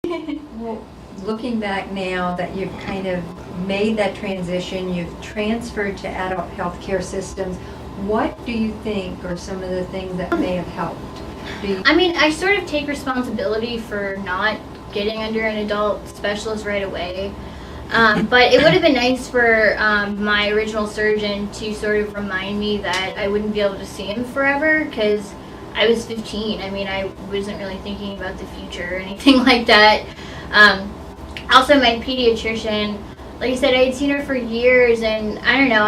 Well, looking back now that you've kind of made that transition, you've transferred to adult healthcare systems, what do you think are some of the things that may have helped? I mean, I sort of take responsibility for not getting under an adult specialist right away. But it would have been nice for my original surgeon to sort of remind me that I wouldn't be able to see him forever because I was 15. I mean, I wasn't really thinking about the future or anything like that. Also, my pediatrician, like I said, I had seen her for years, and I don't know,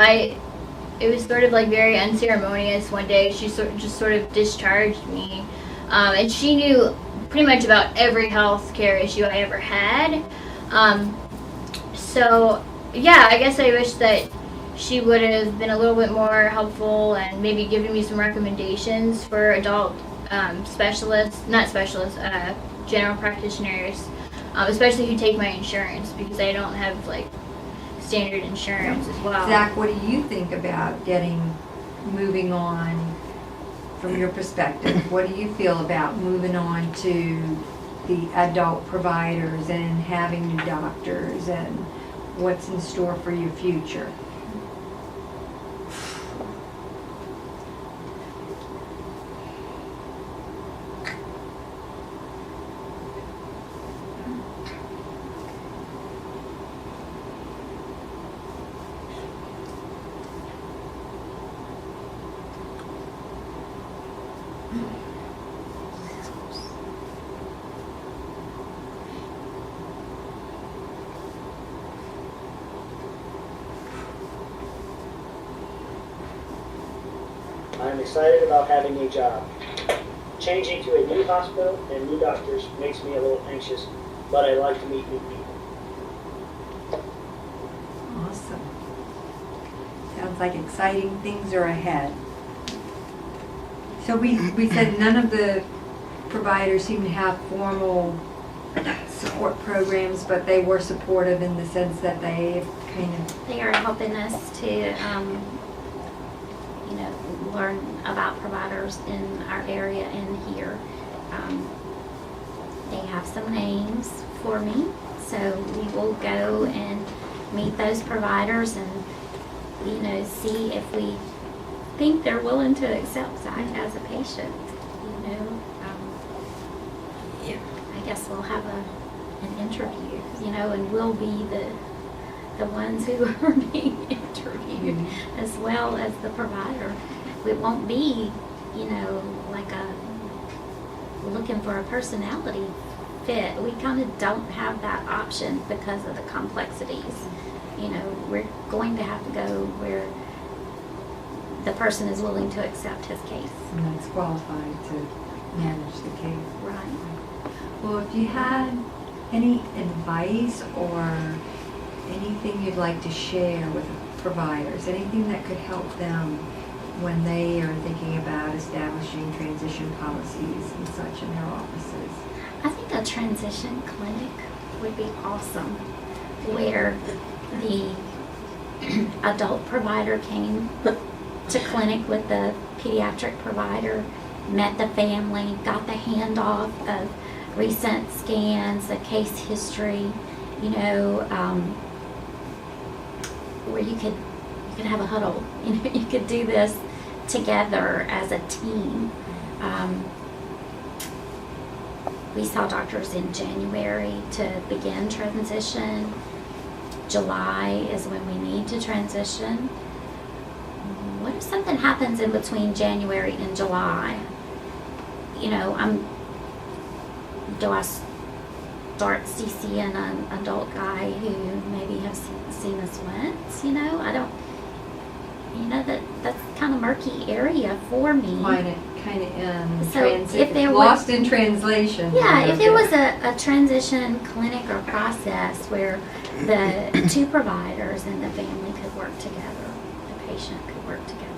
it was sort of like very unceremonious one day. She just sort of discharged me, and she knew pretty much about every health care issue I ever had. So, yeah, I guess I wish that she would have been a little bit more helpful and maybe given me some recommendations for adult general practitioners, especially who take my insurance because I don't have like standard insurance as well. Zach, what do you think about moving on from your perspective? What do you feel about moving on to the adult providers and having new doctors and what's in store for your future? I'm excited about having a job. Changing to a new hospital and new doctors makes me a little anxious, but I like to meet new people. Awesome. Sounds like exciting things are ahead. So we said none of the providers seem to have formal support programs, but they were supportive in the sense that they kind of... They are helping us to, learn about providers in our area and here. They have some names for me, so we will go and meet those providers and, see if we think they're willing to accept Zach as a patient. I guess we'll have an interview, and we'll be the ones who are being interviewed as well as the provider. It won't be, like looking for a personality fit. We kind of don't have that option because of the complexities. We're going to have to go where the person is willing to accept his case. And that's qualified to manage the case. Right. Well, if you had any advice or anything you'd like to share with providers, anything that could help them when they are thinking about establishing transition policies and such in their offices? I think a transition clinic would be awesome, where the adult provider came to clinic with the pediatric provider, met the family, got the handoff of recent scans, the case history, where you could have a huddle. You could do this together as a team. We saw doctors in January to begin transition. July is when we need to transition. What if something happens in between January and July? Do I start CCing an adult guy who maybe has seen us once? I don't. That's kind of murky area for me. Kind of in So if there lost was, in translation. yeah, if there was a transition clinic or process where the two providers and the family could work together, the patient could work together.